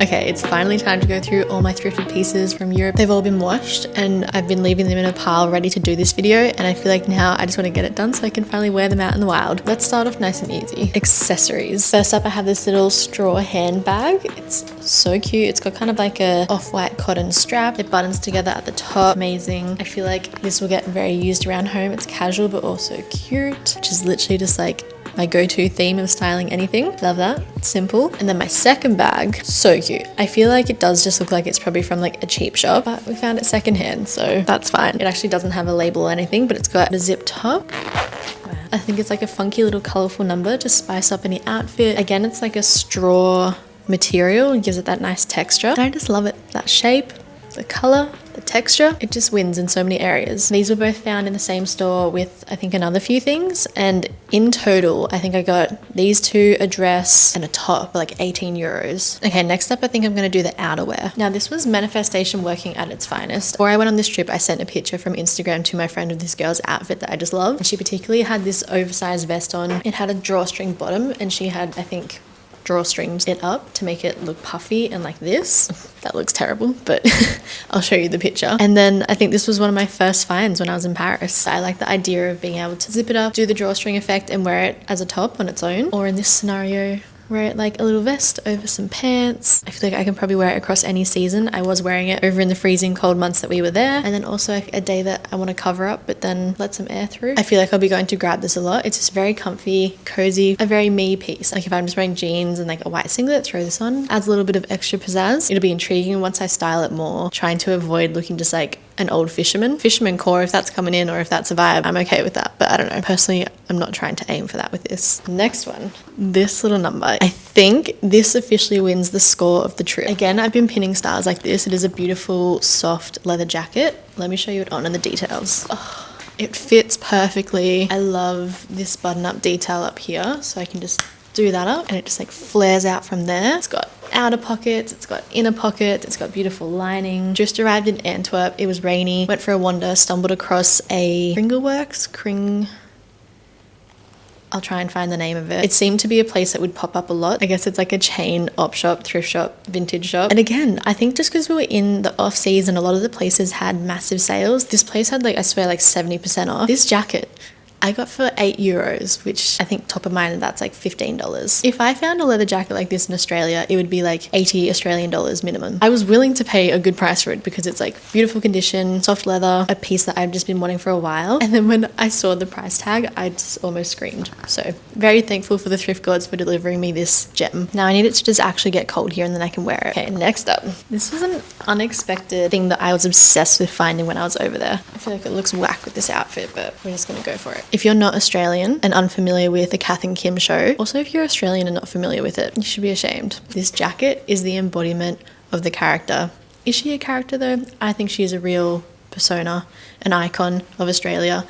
Okay, it's finally time to go through all my thrifted pieces from Europe. They've all been washed and I've been leaving them in a pile ready to do this video, and I feel like now I just want to get it done so I can finally wear them out in the wild. Let's start off nice and easy. Accessories. First up, I have this little straw handbag. It's so cute. It's got kind of like a off-white cotton strap. It buttons together at the top. Amazing. I feel like this will get very used around home. It's casual but also cute, which is literally just like my go-to theme of styling anything. Love that. Simple. And then my second bag, so cute. I feel like it does just look like it's probably from like a cheap shop, but we found it secondhand, so that's fine. It actually doesn't have a label or anything, but it's got a zip top. I think it's like a funky little colorful number to spice up any outfit. Again, it's like a straw material and gives it that nice texture. And I just love it. That shape, the color, the texture, it just wins in so many areas. These were both found in the same store with I think another few things, and in total I think I got these two, a dress and a top for like 18 euros. Okay, next up I think I'm going to do the outerwear. Now this was manifestation working at its finest. Before I went on this trip, I sent a picture from Instagram to my friend of this girl's outfit that I just love, and she particularly had this oversized vest on. It had a drawstring bottom and she had, I think, drawstrings it up to make it look puffy and like this. That looks terrible, but I'll show you the picture. And then I think this was one of my first finds when I was in Paris. I like the idea of being able to zip it up, do the drawstring effect and wear it as a top on its own, or in this scenario wear it like a little vest over some pants. I feel like I can probably wear it across any season. I was wearing it over in the freezing cold months that we were there, and then also a day that I want to cover up but then let some air through. I feel like I'll be going to grab this a lot. It's just very comfy, cozy, a very me piece. Like if I'm just wearing jeans and like a white singlet, throw this on. Adds a little bit of extra pizzazz. It'll be intriguing once I style it more, trying to avoid looking just like an old fisherman core. If that's coming in or if that's a vibe, I'm okay with that, but I don't know. Personally, I'm not trying to aim for that with this. Next one, this little number. I think this officially wins the score of the trip. Again, I've been pinning styles like this. It is a beautiful soft leather jacket. Let me show you it on and the details. Oh, it fits perfectly. I love this button up detail up here, so I can just do that up and it just like flares out from there. It's got outer pockets, it's got inner pockets, it's got beautiful lining. Just arrived in Antwerp, it was rainy, went for a wander, stumbled across a I'll try and find the name of it. It seemed to be a place that would pop up a lot. I guess it's like a chain op shop, thrift shop, vintage shop. And again, I think just because we were in the off season, a lot of the places had massive sales. This place had like, I swear, like 70% off. This jacket I got for 8 euros, which I think top of mind, that's like $15. If I found a leather jacket like this in Australia, it would be like 80 Australian dollars minimum. I was willing to pay a good price for it because it's like beautiful condition, soft leather, a piece that I've just been wanting for a while. And then when I saw the price tag, I just almost screamed. So very thankful for the thrift gods for delivering me this gem. Now I need it to just actually get cold here and then I can wear it. Okay, next up. This was an unexpected thing that I was obsessed with finding when I was over there. I feel like it looks whack with this outfit, but we're just gonna go for it. If you're not Australian and unfamiliar with the Kath and Kim show, also if you're Australian and not familiar with it, you should be ashamed. This jacket is the embodiment of the character. Is she a character though? I think she is a real persona, an icon of Australia.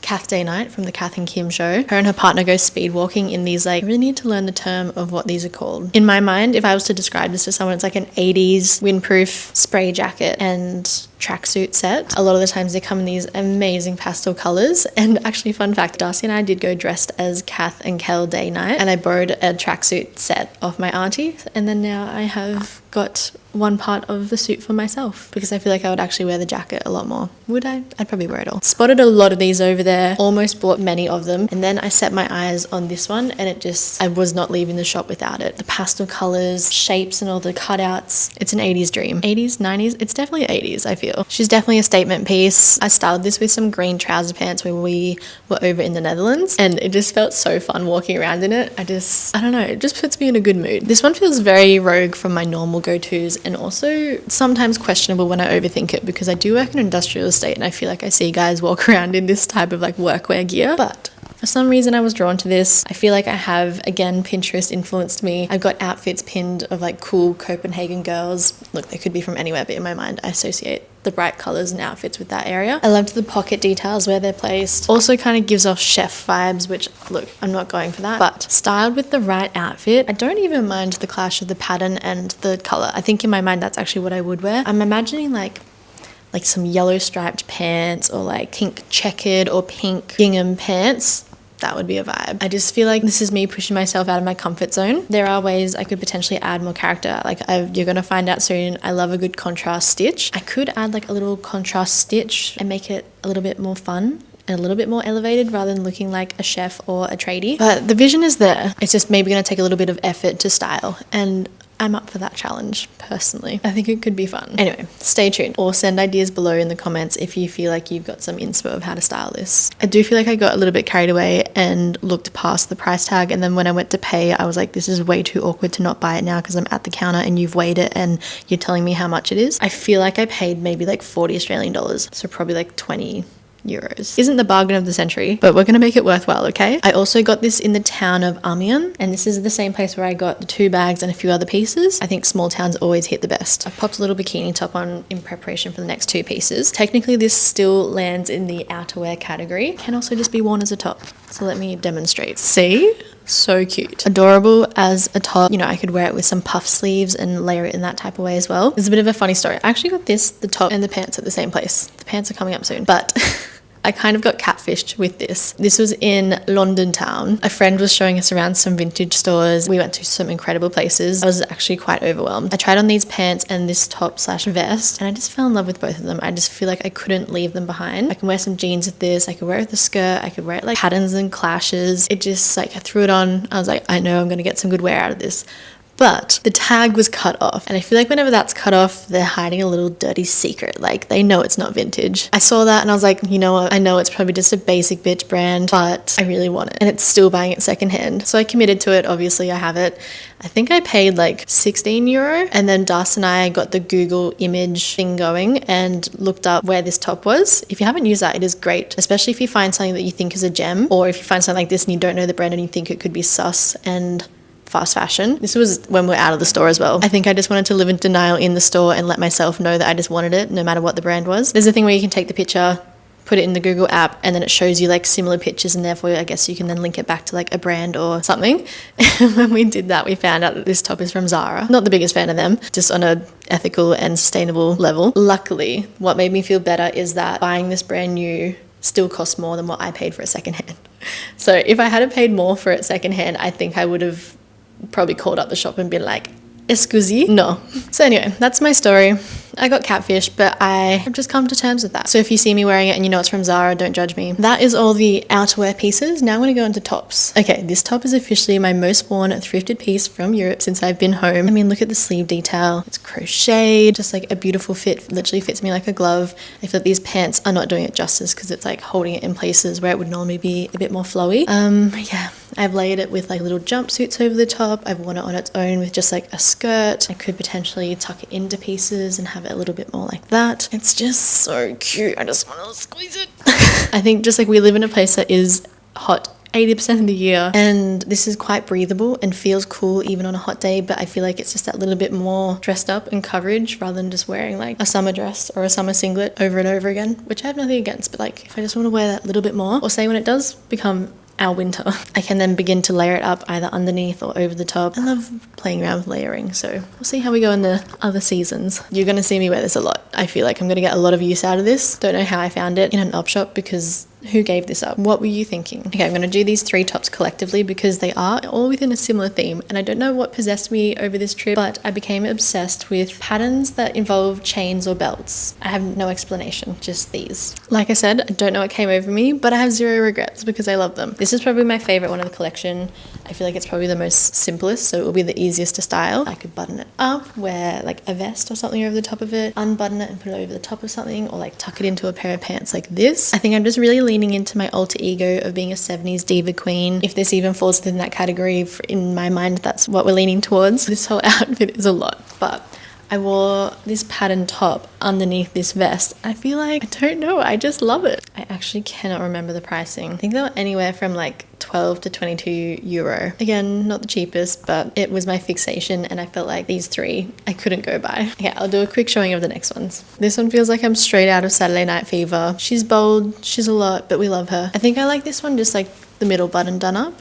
Kath Day Night from the Kath and Kim show. Her and her partner go speed walking in these, like, I really need to learn the term of what these are called. In my mind, if I was to describe this to someone, it's like an 80s windproof spray jacket and tracksuit set. A lot of the times they come in these amazing pastel colors. And actually, fun fact, Darcy and I did go dressed as Kath and Kel Day Night, and I borrowed a tracksuit set off my auntie, and then now I have got one part of the suit for myself because I feel like I would actually wear the jacket a lot more. Would I? I'd probably wear it all. Spotted a lot of these over there, almost bought many of them, and then I set my eyes on this one and it just, I was not leaving the shop without it. The pastel colors, shapes and all the cutouts. It's an 80s dream. 80s, 90s, it's definitely 80s, I feel. She's definitely a statement piece. I styled this with some green trouser pants when we were over in the Netherlands, and it just felt so fun walking around in it. I don't know, it just puts me in a good mood. This one feels very rogue from my normal go-tos, and also sometimes questionable when I overthink it because I do work in industrial estate and I feel like I see guys walk around in this type of like workwear gear, but for some reason I was drawn to this. I feel like I have, again, Pinterest influenced me. I've got outfits pinned of like cool Copenhagen girls. Look, they could be from anywhere, but in my mind I associate the bright colors and outfits with that area. I loved the pocket details where they're placed. Also kind of gives off chef vibes, which, look, I'm not going for that, but styled with the right outfit, I don't even mind the clash of the pattern and the color. I think in my mind that's actually what I would wear. I'm imagining like some yellow striped pants or like pink checkered or pink gingham pants. that would be a vibe. I just feel like this is me pushing myself out of my comfort zone. There are ways I could potentially add more character. Like you're gonna find out soon, I love a good contrast stitch. I could add like a little contrast stitch and make it a little bit more fun and a little bit more elevated rather than looking like a chef or a tradie. But the vision is there. It's just maybe gonna take a little bit of effort to style, and I'm up for that challenge personally. I think it could be fun. Anyway, stay tuned or send ideas below in the comments if you feel like you've got some inspo of how to style this. I do feel like I got a little bit carried away and looked past the price tag, and then when I went to pay, I was like, this is way too awkward to not buy it now because I'm at the counter and you've weighed it and you're telling me how much it is. I feel like I paid maybe like 40 Australian dollars, so probably like 20 euros. Isn't the bargain of the century, but we're gonna make it worthwhile, okay? I also got this in the town of Amiens, and this is the same place where I got the 2 bags and a few other pieces. I think small towns always hit the best. I've popped a little bikini top on in preparation for the next 2 pieces. Technically this still lands in the outerwear category. Can also just be worn as a top. So let me demonstrate. See? So cute. Adorable as a top. You know, I could wear it with some puff sleeves and layer it in that type of way as well. There's a bit of a funny story. I actually got this, the top and the pants at the same place. The pants are coming up soon, but I kind of got catfished with this. This was in London town. A friend was showing us around some vintage stores. We went to some incredible places. I was actually quite overwhelmed. I tried on these pants and this top slash vest, and I just fell in love with both of them. I just feel like I couldn't leave them behind. I can wear some jeans with this. I could wear it with a skirt. I could wear it like patterns and clashes. It just like, I threw it on. I was like, I know I'm gonna get some good wear out of this. But the tag was cut off, and I feel like whenever that's cut off, they're hiding a little dirty secret. Like, they know it's not vintage. I saw that and I was like, you know what? I know it's probably just a basic bitch brand, but I really want it, and it's still buying it secondhand. So I committed to it. Obviously I have it. I think I paid like 16 euro, and then Das and I got the Google image thing going and looked up where this top was. If you haven't used that, it is great, especially if you find something that you think is a gem, or if you find something like this and you don't know the brand and you think it could be sus and fast fashion. This was when we're out of the store as well. I think I just wanted to live in denial in the store and let myself know that I just wanted it no matter what the brand was. There's a thing where you can take the picture, put it in the Google app, and then it shows you like similar pictures, and therefore I guess you can then link it back to like a brand or something. And when we did that, we found out that this top is from Zara. Not the biggest fan of them, just on a ethical and sustainable level. Luckily, what made me feel better is that buying this brand new still costs more than what I paid for it secondhand. So if I had paid more for it secondhand, I think I would have probably called up the shop and been like, excuse no. So anyway, that's my story. I got catfished, but I have just come to terms with that. So if you see me wearing it and you know it's from Zara, don't judge me. That is all the outerwear pieces. Now I'm going to go into tops. Okay, this top is officially my most worn thrifted piece from Europe since I've been home. I mean, look at the sleeve detail. It's crocheted, just like a beautiful fit, literally fits me like a glove. I feel like these pants are not doing it justice because it's like holding it in places where it would normally be a bit more flowy. Yeah, I've layered it with like little jumpsuits over the top. I've worn it on its own with just like a skirt. I could potentially tuck it into pieces and have it a little bit more like that. It's just so cute. I just want to squeeze it. I think just like we live in a place that is hot 80% of the year, and this is quite breathable and feels cool even on a hot day, but I feel like it's just that little bit more dressed up and coverage rather than just wearing like a summer dress or a summer singlet over and over again, which I have nothing against, but like if I just want to wear that little bit more, or say when it does become our winter, I can then begin to layer it up either underneath or over the top. I love playing around with layering, so we'll see how we go in the other seasons. You're gonna see me wear this a lot. I feel like I'm gonna get a lot of use out of this. Don't know how I found it in an op shop, because who gave this up? What were you thinking? Okay, I'm gonna do these 3 tops collectively because they are all within a similar theme, and I don't know what possessed me over this trip, but I became obsessed with patterns that involve chains or belts. I have no explanation, just these. Like I said, I don't know what came over me, but I have 0 regrets because I love them. This is probably my favorite one of the collection. I feel like it's probably the most simplest, so it will be the easiest to style. I could button it up, wear like a vest or something over the top of it, unbutton it and put it over the top of something, or like tuck it into a pair of pants like this. I think I'm just really leaning into my alter ego of being a 70s diva queen. If this even falls within that category, in my mind, that's what we're leaning towards. This whole outfit is a lot, but I wore this pattern top underneath this vest. I feel like, I don't know, I just love it. I actually cannot remember the pricing. I think they were anywhere from like 12 to 22 euro. Again, not the cheapest, but it was my fixation, and I felt like these 3 I couldn't go by. Okay, I'll do a quick showing of the next ones. This one feels like I'm straight out of Saturday Night Fever. She's bold, she's a lot, but we love her. I think I like this one just like the middle button done up.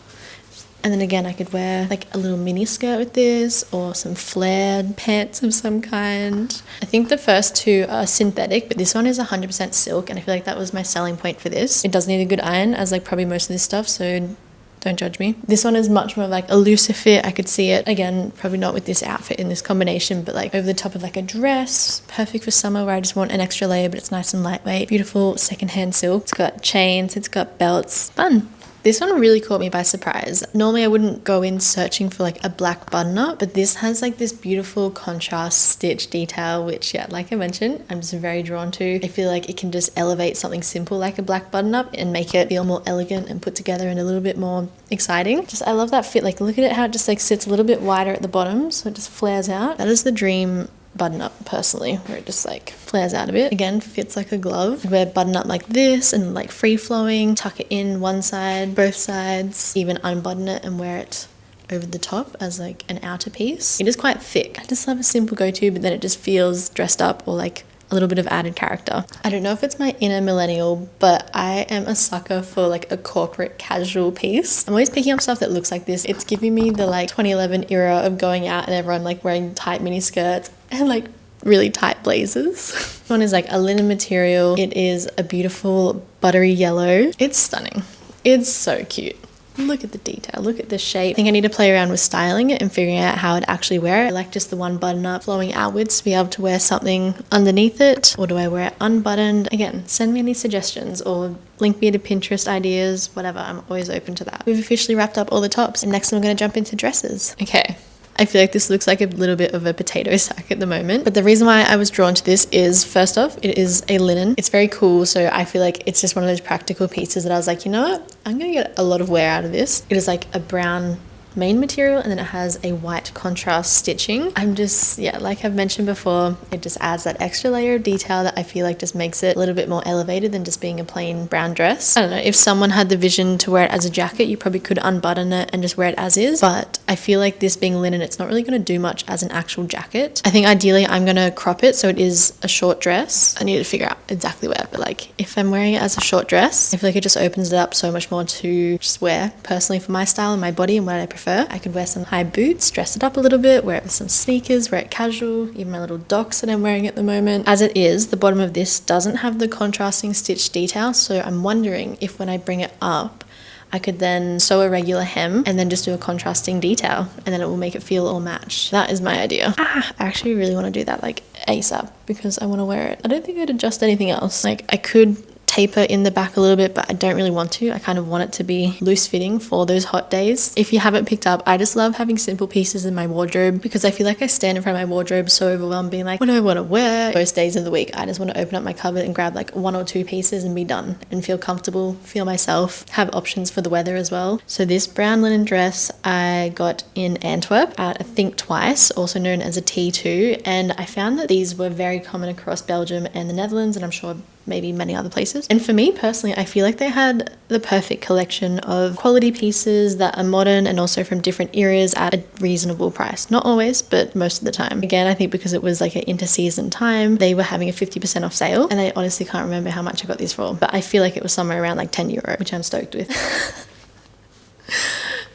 And then again, I could wear like a little mini skirt with this or some flared pants of some kind. I think the first two are synthetic, but this one is 100% silk, and I feel like that was my selling point for this. It does need a good iron, as like probably most of this stuff, so don't judge me. This one is much more like a looser fit. I could see it, again, probably not with this outfit in this combination, but like over the top of like a dress. Perfect for summer where I just want an extra layer, but it's nice and lightweight. Beautiful secondhand silk. It's got chains, it's got belts. Fun. This one really caught me by surprise. Normally I wouldn't go in searching for like a black button up, but this has like this beautiful contrast stitch detail, which yeah, like I mentioned, I'm just very drawn to. I feel like it can just elevate something simple like a black button up and make it feel more elegant and put together and a little bit more exciting. Just, I love that fit. Like look at it, how it just like sits a little bit wider at the bottom, so it just flares out. That is the dream button up personally, where it just like flares out a bit. Again, fits like a glove. Wear button up like this and like free flowing, tuck it in one side, both sides, even unbutton it and wear it over the top as like an outer piece. It is quite thick. I just love a simple go-to, but then it just feels dressed up or like a little bit of added character. I don't know if it's my inner millennial, but I am a sucker for like a corporate casual piece. I'm always picking up stuff that looks like this. It's giving me the like 2011 era of going out and everyone like wearing tight mini skirts and like really tight blazers. This one is like a linen material. It is a beautiful buttery yellow. It's stunning. It's so cute. Look at the detail, look at the shape. I think I need to play around with styling it and figuring out how I'd actually wear it. I like just the one button up flowing outwards to be able to wear something underneath it, or do I wear it unbuttoned? Again, send me any suggestions or link me to Pinterest ideas, whatever. I'm always open to that. We've officially wrapped up all the tops, and next I'm going to jump into dresses. Okay. I feel like this looks like a little bit of a potato sack at the moment, but the reason why I was drawn to this is, first off, it is a linen. It's very cool, so I feel like it's just one of those practical pieces that I was like, you know what, I'm gonna get a lot of wear out of this. It is like a brown main material and then it has a white contrast stitching. I'm just, yeah, like I've mentioned before, it just adds that extra layer of detail that I feel like just makes it a little bit more elevated than just being a plain brown dress. I don't know, if someone had the vision to wear it as a jacket, you probably could unbutton it and just wear it as is, but I feel like this being linen, it's not really going to do much as an actual jacket. I think ideally I'm going to crop it so it is a short dress. I need to figure out exactly where, but like if I'm wearing it as a short dress, I feel like it just opens it up so much more to just wear personally for my style and my body and what I prefer. I could wear some high boots, dress it up a little bit, wear it with some sneakers, wear it casual, even my little docs that I'm wearing at the moment. As it is, the bottom of this doesn't have the contrasting stitch detail, so I'm wondering if when I bring it up, I could then sew a regular hem and then just do a contrasting detail, and then it will make it feel all matched. That is my idea. I actually really want to do that like ASAP because I want to wear it. I don't think I'd adjust anything else. Like I could taper in the back a little bit, but I don't really want to. I kind of want it to be loose fitting for those hot days. If you haven't picked up, I just love having simple pieces in my wardrobe because I feel like I stand in front of my wardrobe so overwhelmed being like, what do I want to wear? Most days of the week, I just want to open up my cupboard and grab like one or two pieces and be done and feel comfortable, feel myself, have options for the weather as well. So this brown linen dress I got in Antwerp at I think Twice, also known as a T2, and I found that these were very common across Belgium and the Netherlands, and I'm sure maybe many other places. And for me personally, I feel like they had the perfect collection of quality pieces that are modern and also from different eras at a reasonable price. Not always, but most of the time. Again, I think because it was like an inter-season time, they were having a 50% off sale, and I honestly can't remember how much I got these for, but I feel like it was somewhere around like €10, which I'm stoked with.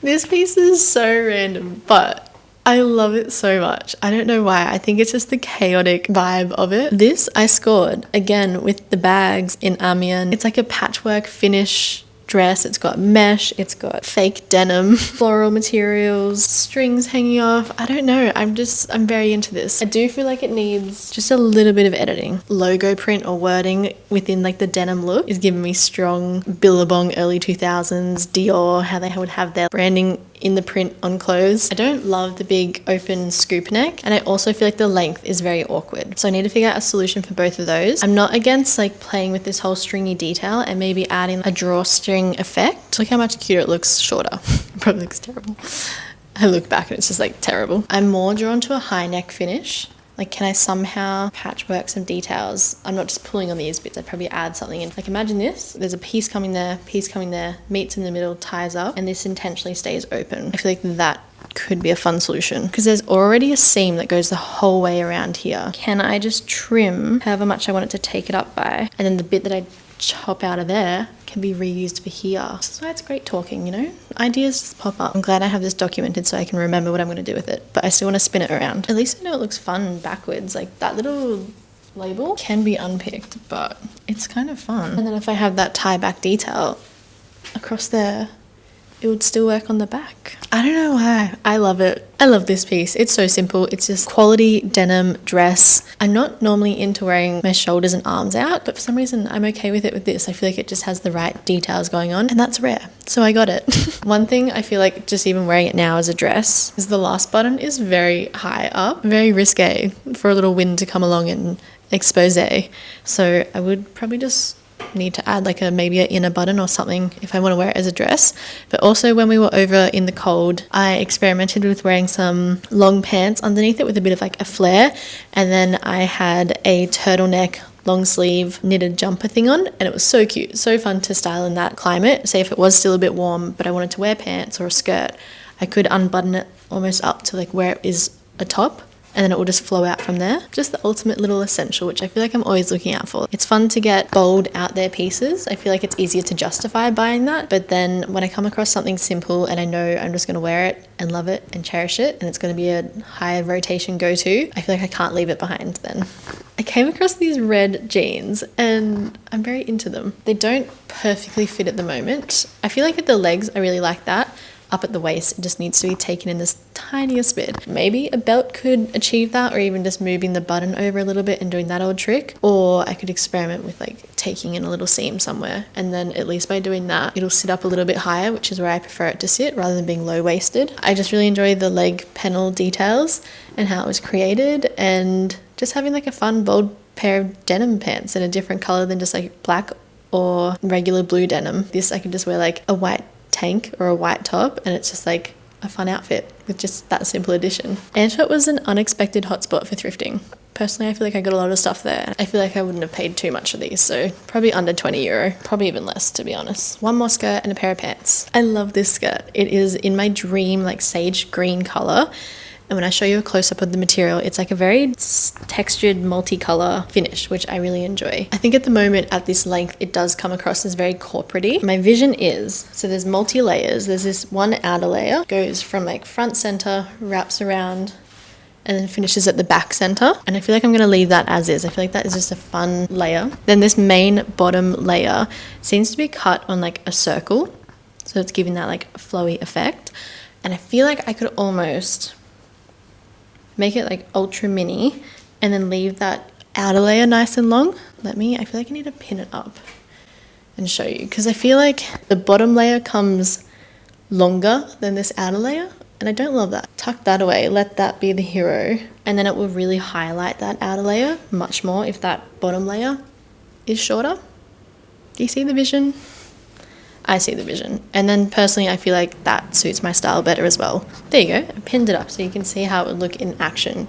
This piece is so random, but I love it so much. I don't know why. I think it's just the chaotic vibe of it. This I scored, again, with the bags in Amiens. It's like a patchwork finish dress. It's got mesh, it's got fake denim, floral materials, strings hanging off. I don't know. I'm very into this. I do feel like it needs just a little bit of editing. Logo print or wording within like the denim look is giving me strong Billabong early 2000s, Dior, how they would have their branding in the print on clothes. I don't love the big open scoop neck, and I also feel like the length is very awkward. So I need to figure out a solution for both of those. I'm not against like playing with this whole stringy detail and maybe adding a drawstring effect. Look how much cuter it looks shorter. It probably looks terrible. I look back and it's just like terrible. I'm more drawn to a high neck finish. Like, can I somehow patchwork some details? I'm not just pulling on these bits, I'd probably add something in. Like, imagine this. There's a piece coming there, meets in the middle, ties up, and this intentionally stays open. I feel like that could be a fun solution because there's already a seam that goes the whole way around here. Can I just trim however much I want it to take it up by? And then the bit that I chop out of there can be reused for here. This is why it's great talking, you know? Ideas just pop up. I'm glad I have this documented so I can remember what I'm going to do with it, but I still want to spin it around. At least I know it looks fun backwards. Like that little label can be unpicked, but it's kind of fun. And then if I have that tie back detail across there, it would still work on the back. I don't know why. I love it. I love this piece. It's so simple. It's just quality denim dress. I'm not normally into wearing my shoulders and arms out, but for some reason I'm okay with it with this. I feel like it just has the right details going on, and that's rare. So I got it. One thing I feel like just even wearing it now as a dress is the last button is very high up, very risque for a little wind to come along and expose. So I would probably just need to add like maybe an inner button or something if I want to wear it as a dress. But also when we were over in the cold, I experimented with wearing some long pants underneath it with a bit of like a flare, and then I had a turtleneck long sleeve knitted jumper thing on, and it was so cute, so fun to style in that climate. Say if it was still a bit warm but I wanted to wear pants or a skirt, I could unbutton it almost up to like where it is a top, and then it will just flow out from there. Just the ultimate little essential, which I feel like I'm always looking out for. It's fun to get bold out there pieces. I feel like it's easier to justify buying that, but then when I come across something simple and I know I'm just gonna wear it and love it and cherish it, and it's gonna be a high rotation go-to, I feel like I can't leave it behind then. I came across these red jeans and I'm very into them. They don't perfectly fit at the moment. I feel like at the legs, I really like that. Up at the waist, it just needs to be taken in this tiniest bit. Maybe a belt could achieve that, or even just moving the button over a little bit and doing that old trick. Or I could experiment with like taking in a little seam somewhere, and then at least by doing that, it'll sit up a little bit higher, which is where I prefer it to sit rather than being low-waisted. I just really enjoy the leg panel details and how it was created, and just having like a fun, bold pair of denim pants in a different color than just like black or regular blue denim. This I could just wear like a white tank or a white top, and it's just like a fun outfit with just that simple addition. Antwerp was an unexpected hotspot for thrifting. Personally, I feel like I got a lot of stuff there. I feel like I wouldn't have paid too much for these, so probably under €20, probably even less to be honest. One more skirt and a pair of pants. I love this skirt. It is in my dream like sage green color. And when I show you a close-up of the material, it's like a very textured multicolor finish, which I really enjoy. I think at the moment at this length, it does come across as very corporate-y. My vision is, so there's multi-layers. There's this one outer layer, goes from like front center, wraps around, and then finishes at the back center. And I feel like I'm gonna leave that as is. I feel like that is just a fun layer. Then this main bottom layer seems to be cut on like a circle. So it's giving that like flowy effect. And I feel like I could almost make it like ultra mini and then leave that outer layer nice and long. I feel like I need to pin it up and show you, because I feel like the bottom layer comes longer than this outer layer, and I don't love that. Tuck that away, let that be the hero, and then it will really highlight that outer layer much more if that bottom layer is shorter. Do you see the vision? I see the vision. And then personally, I feel like that suits my style better as well. There you go. I pinned it up so you can see how it would look in action.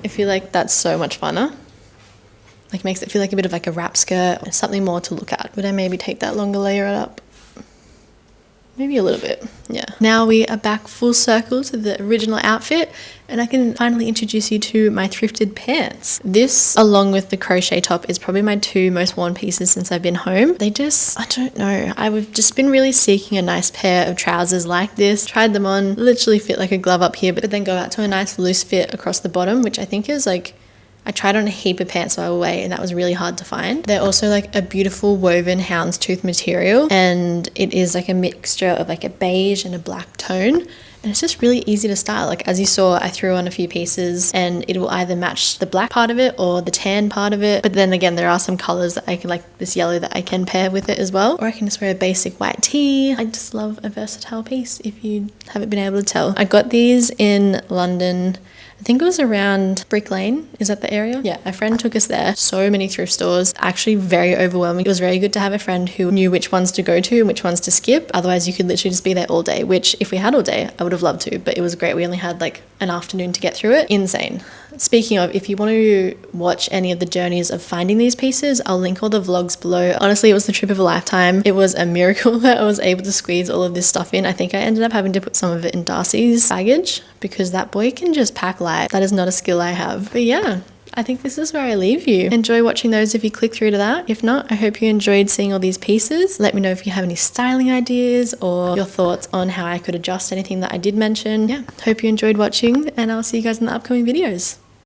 I feel like that's so much funner. Like makes it feel like a bit of like a wrap skirt or something more to look at. Would I maybe take that longer layer up? Maybe a little bit, yeah. Now we are back full circle to the original outfit, and I can finally introduce you to my thrifted pants. This, along with the crochet top, is probably my two most worn pieces since I've been home. They just, I don't know, I've just been really seeking a nice pair of trousers like this. Tried them on, literally fit like a glove up here, but then go out to a nice loose fit across the bottom, which I think is like, I tried on a heap of pants while away, and that was really hard to find. They're also like a beautiful woven houndstooth material, and it is like a mixture of like a beige and a black tone, and it's just really easy to style. Like as you saw, I threw on a few pieces and it will either match the black part of it or the tan part of it, but then again there are some colors that I can, like this yellow, that I can pair with it as well, or I can just wear a basic white tee. I just love a versatile piece, if you haven't been able to tell. I got these in London, I think it was around Brick Lane. Is that the area? Yeah, a friend took us there. So many thrift stores, actually very overwhelming. It was very good to have a friend who knew which ones to go to and which ones to skip. Otherwise you could literally just be there all day, which if we had all day, I would have loved to, but it was great. We only had like an afternoon to get through it. Insane. Speaking of, if you want to watch any of the journeys of finding these pieces, I'll link all the vlogs below. Honestly, it was the trip of a lifetime. It was a miracle that I was able to squeeze all of this stuff in. I think I ended up having to put some of it in Darcy's baggage because that boy can just pack light. That is not a skill I have. But yeah, I think this is where I leave you. Enjoy watching those if you click through to that. If not, I hope you enjoyed seeing all these pieces. Let me know if you have any styling ideas or your thoughts on how I could adjust anything that I did mention. Yeah, hope you enjoyed watching, and I'll see you guys in the upcoming videos.